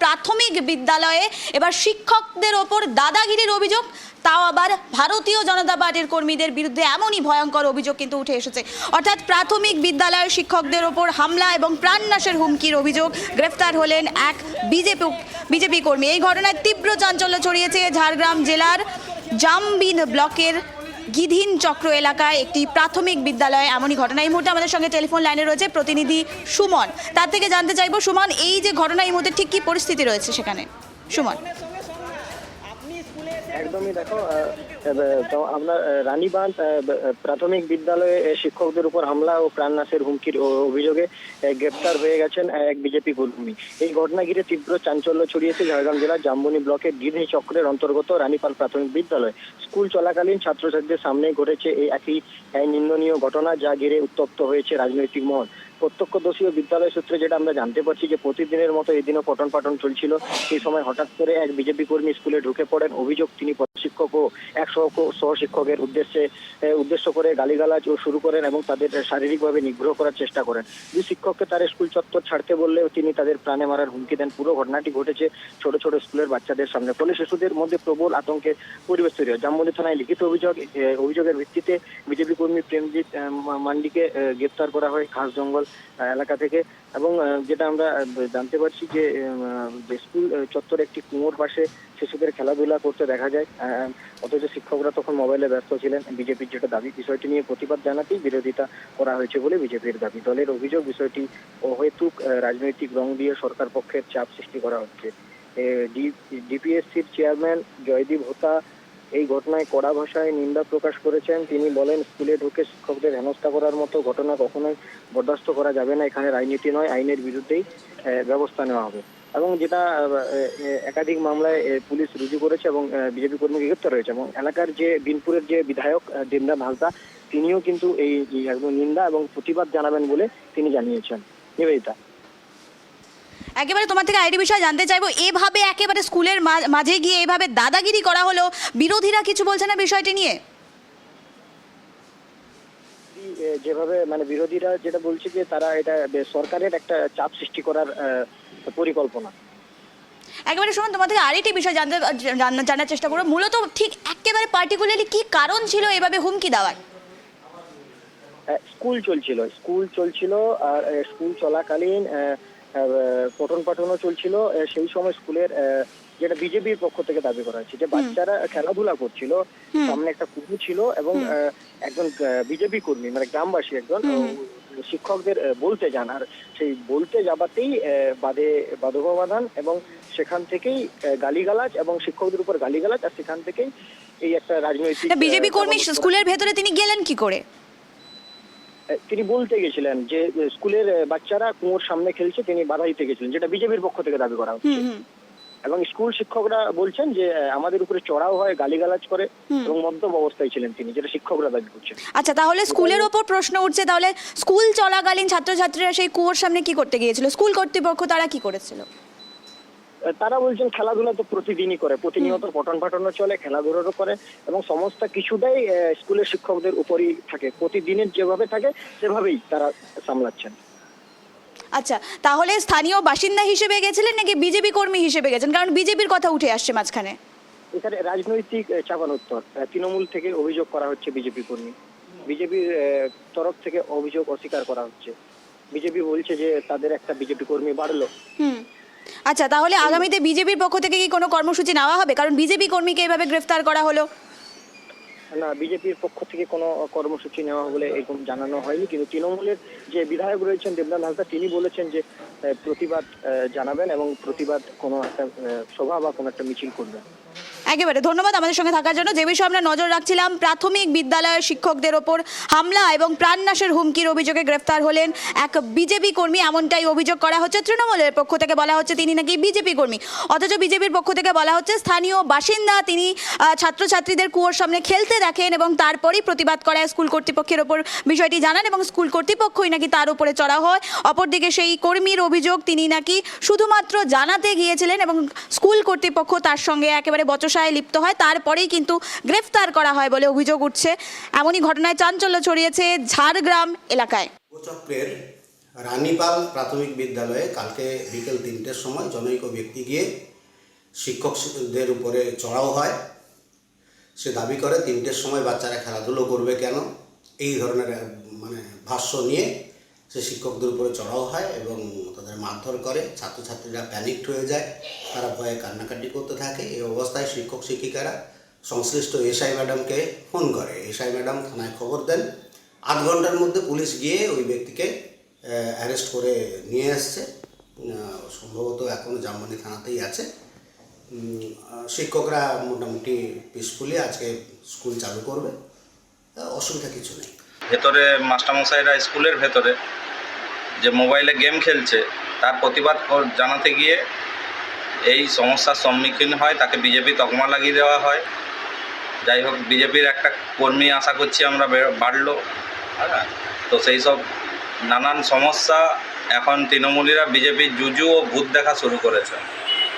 প্রাথমিক বিদ্যালয়ে এবার শিক্ষকদের ওপর দাদাগিরির অভিযোগ, তাও আবার ভারতীয় জনতা পার্টির কর্মীদের বিরুদ্ধে। এমনই ভয়ঙ্কর অভিযোগ কিন্তু উঠে এসেছে। অর্থাৎ প্রাথমিক বিদ্যালয়ের শিক্ষকদের ওপর হামলা এবং প্রাণনাশের হুমকির অভিযোগ। গ্রেফতার হলেন এক বিজেপি কর্মী। এই ঘটনায় তীব্র চাঞ্চল্য ছড়িয়েছে ঝাড়গ্রাম জেলার জামবিন ব্লকের গিধিন চক্র এলাকায় একটি প্রাথমিক বিদ্যালয়ে এমনই ঘটনা। এই মুহূর্তে আমাদের সঙ্গে টেলিফোন লাইনে রয়েছে প্রতিনিধি সুমন। তার থেকে জানতে চাইবো, সুমন, এই যে ঘটনা, এই মুহূর্তে ঠিক কি পরিস্থিতি রয়েছে সেখানে? সুমন। একদমই দেখো, আমরা রানীবাঁধ প্রাথমিক বিদ্যালয়ে শিক্ষকদের উপর হামলা ও প্রাণনাশের হুমকির অভিযোগে গ্রেপ্তার হয়ে গেছেন এক বিজেপি কর্মী। এই ঘটনা ঘিরে তীব্র চাঞ্চল্য ছড়িয়েছে ঝাড়গ্রাম জেলার জামবনি ব্লকের গিধি চক্রের অন্তর্গত রানীপাল প্রাথমিক বিদ্যালয়। স্কুল চলাকালীন ছাত্রছাত্রীদের সামনে ঘটেছে এই একই নিন্দনীয় ঘটনা, যা ঘিরে উত্তপ্ত হয়েছে রাজনৈতিক মহল। প্রত্যক্ষদর্শী ও বিদ্যালয় সূত্রে যেটা আমরা জানতে পারছি যে প্রতিদিনের মতো এদিনও পঠন পাঠন চলছিল। সেই সময় হঠাৎ করে এক বিজেপি কর্মী স্কুলে ঢুকে পড়েন। অভিযোগ, তিনি শিক্ষক ও এক সহশিক্ষকের উদ্দেশ্য করে গালিগালাজ শুরু করেন এবং তাদের শারীরিকভাবে নিগ্রহ করার চেষ্টা করেন। দুই শিক্ষককে তার স্কুল চত্বর ছাড়তে বললেও তিনি তাদের প্রাণে মারার হুমকি দেন। পুরো ঘটনাটি ঘটেছে ছোট ছোট স্কুলের বাচ্চাদের সামনে। ফলে শিশুদের মধ্যে প্রবল আতঙ্কের পরিবেশ তৈরি হয়। জামবনি থানায় লিখিত অভিযোগের ভিত্তিতে বিজেপি কর্মী প্রেমজিৎ মান্ডিকে গ্রেপ্তার করা হয় খাসজঙ্গল এলাকা থেকে। এবং যেটা আমরা জানতে পারছি যে স্কুল চত্বরে একটি কুয়োর পাশে শিশুদের খেলাধুলা করতে দেখা যায়, অথচ শিক্ষকরা তখন মোবাইলে ব্যস্ত ছিলেন। বিজেপির যেটা দাবি, বিষয়টি নিয়ে প্রতিবাদ জানাতেই বিরোধিতা করা হয়েছে বলে বিজেপির দাবি। দলের অভিযোগ, বিষয়টি অহেতুক রাজনৈতিক রং দিয়ে সরকার পক্ষের চাপ সৃষ্টি করা হচ্ছে। ডিপিএসসির চেয়ারম্যান জয়দীপ হোতা এই ঘটনায় কড়া ভাষায় নিন্দা প্রকাশ করেছেন। তিনি বলেন, স্কুলে ঢুকে শিক্ষকদের হেনস্থা করার মতো ঘটনা কখনোই বরদাস্ত করা যাবে না। এখানে রাজনীতি নয়, আইনের বিরুদ্ধেই ব্যবস্থা নেওয়া হবে। এবং যেটা একাধিক মামলায় পুলিশ রুজু করেছে এবং বিজেপি কর্মীকে গ্রেপ্তার হয়েছে। এবং এলাকার যে বিনপুরের যে বিধায়ক দেবনাথ হালদা, তিনিও কিন্তু এই একদম নিন্দা এবং প্রতিবাদ জানাবেন বলে তিনি জানিয়েছেন। নিবেদিতা, একেবারে তোমার থেকে আইডি বিষয় জানতে চাইবো, এভাবে একেবারে স্কুলের মাঝে গিয়ে এভাবে দাদাগিরি করা হলো, বিরোধীরা কিছু বলছে না বিষয়টি নিয়ে? যেভাবে বিরোধীরা যেটা বলছে যে তারা এটা সরকারের একটা চাপ সৃষ্টি করার পরিকল্পনা। একেবারে শুনুন, তোমার থেকে আরেকটি বিষয় জানার চেষ্টা করবো, মূলত ঠিক একেবারে পার্টিকুলারলি কি কারণ ছিল এভাবে হুমকি দেওয়ার? স্কুল চলছিল আর স্কুল চলাকালীন পঠন পাঠনও চলছিল। সেই সময় স্কুলের যেটা বিজেপির পক্ষ থেকে দাবি করা হয়েছে যে বাচ্চারা খেলাধুলা করছিল, সামনে একটা কুকুর ছিল এবং একজন বিজেপি কর্মী গ্রামবাসী একজন শিক্ষকদের বলতে যান, আর সেই বলতে যাবাতেই বাধকবাধান এবং সেখান থেকেই গালিগালাজ এবং শিক্ষকদের উপর গালিগালাজ, আর সেখান থেকেই এই একটা রাজনৈতিক। বিজেপি কর্মী স্কুলের ভেতরে তিনি গেলেন কি করে? তিনি বলতে গেছিলেন যে স্কুলের বাচ্চারা কুয়োর সামনে খেলছে, তিনি বাধা দিতে গেছিলেন, যেটা বিজেপির পক্ষ থেকে দাবি করা হচ্ছে। এবং স্কুল শিক্ষকরা বলছেন যে আমাদের উপরে চড়াও হয়, গালিগালাজ করে এবং মদ্যপ অবস্থায় ছিলেন তিনি, যেটা শিক্ষকরা দাবি করছেন। আচ্ছা, তাহলে স্কুলের ওপর প্রশ্ন উঠছে, তাহলে স্কুল চলাকালীন ছাত্রছাত্রীরা সেই কুয়োর সামনে কি করতে গিয়েছিল? স্কুল কর্তৃপক্ষ তারা কি করেছিল? তারা বলছেন খেলাধুলা তো প্রতিদিনই করে, প্রতিনিয়ত পঠন পাঠনও চলে, খেলাধুলারও করে এবং সমস্ত কিছুটাই স্কুলের শিক্ষকদের উপরই থাকে, প্রতিদিনের যেভাবে থাকে সেভাবেই তারা সামলাচ্ছেন। আচ্ছা, তাহলে স্থানীয় বাসিন্দা হিসেবে গেছিলেন নাকি বিজেপি কর্মী হিসেবে গেছেন? কারণ বিজেপির কথা উঠে আসছে মাঝখানে। এখানে রাজনৈতিক চাপানোত্তর, তৃণমূল থেকে অভিযোগ করা হচ্ছে বিজেপি কর্মী, বিজেপির তরফ থেকে অভিযোগ অস্বীকার করা হচ্ছে। বিজেপি বলছে যে তাদের একটা বিজেপি কর্মী বাড়লো। আচ্ছা, তাহলে আগামীতে বিজেপির পক্ষ থেকে কি কোনো কর্মসূচি নেওয়া হবে? কারণ বিজেপি কর্মীকে এভাবে গ্রেফতার করা হলো। না, বিজেপির পক্ষ থেকে কোনো কর্মসূচি নেওয়া বলে এরকম জানানো হয়নি, কিন্তু তৃণমূলের যে বিধায়ক রয়েছেন দেবনাথ হালদা, তিনি বলেছেন যে প্রতিবাদ জানাবেন এবং প্রতিবাদ কোনো একটা সভা বা কোনো একটা মিছিল করবেন। একেবারে ধন্যবাদ আমাদের সঙ্গে থাকার জন্য। যে বিষয়ে আমরা নজর রাখছিলাম, প্রাথমিক বিদ্যালয়ের শিক্ষকদের ওপর হামলা এবং প্রাণনাশের হুমকির অভিযোগে গ্রেফতার হলেন এক বিজেপি কর্মী, এমনটাই অভিযোগ করা হচ্ছে। তৃণমূলের পক্ষ থেকে বলা হচ্ছে তিনি নাকি বিজেপি কর্মী, অথচ বিজেপির পক্ষ থেকে বলা হচ্ছে স্থানীয় বাসিন্দা, তিনি ছাত্রছাত্রীদের কুয়োর সামনে খেলতে দেখেন এবং তারপরেই প্রতিবাদ করায় স্কুল কর্তৃপক্ষের ওপর বিষয়টি জানান এবং স্কুল কর্তৃপক্ষই নাকি তার উপরে চড়া হয়। অপরদিকে সেই কর্মীর অভিযোগ, তিনি নাকি শুধুমাত্র জানাতে গিয়েছিলেন এবং স্কুল কর্তৃপক্ষ তার সঙ্গে একেবারে বচসায় লিপ্ত হয়, তারপরেই কিন্তু গ্রেফতার করা হয় বলে অভিযোগ উঠছে। এমনই ঘটনায় চাঞ্চল্য ছড়িয়েছে ঝাড়গ্রাম এলাকায়। চক্রের রানীপাল প্রাথমিক বিদ্যালয়ে কালকে বিকেল 3টের সময় জনৈক ব্যক্তি গিয়ে শিক্ষকদের উপরে চড়াও হয়। সে দাবি করে 3টের সময় বাচ্চারা খেলাধুলো করবে কেন, এই ধরনের ভাষ্য নিয়ে সে শিক্ষকদের উপরে চড়াও হয় এবং তাদের মারধর করে। ছাত্রছাত্রীরা প্যানিকড হয়ে যায়, তারা ভয়ে কান্নাকাটি করতে থাকে। এই অবস্থায় শিক্ষক শিক্ষিকারা সংশ্লিষ্ট এসআই ম্যাডামকে ফোন করে। এসআই ম্যাডাম থানায় খবর দেন। 8 ঘন্টার মধ্যে পুলিশ গিয়ে ওই ব্যক্তিকে অ্যারেস্ট করে নিয়ে এসছে। সম্ভবত এখনও জামবনি থানাতেই আছে। শিক্ষকরা মোটামুটি পিসফুলি আজকে স্কুল চালু করবে, অসুবিধা কিছু নেই। ভেতরে মাস্টারমশাইরা স্কুলের ভেতরে যে মোবাইলে গেম খেলছে তার প্রতিবাদ জানাতে গিয়ে এই সমস্যার সম্মুখীন হয়, তাকে বিজেপি তকমা লাগিয়ে দেওয়া হয়। যাই হোক, বিজেপির একটা কর্মী আশা করছি আমরা বাড়লো। তো সেই সব নানান সমস্যা এখন তৃণমূলীরা বিজেপির জুজু ও ভূত দেখা শুরু করেছে।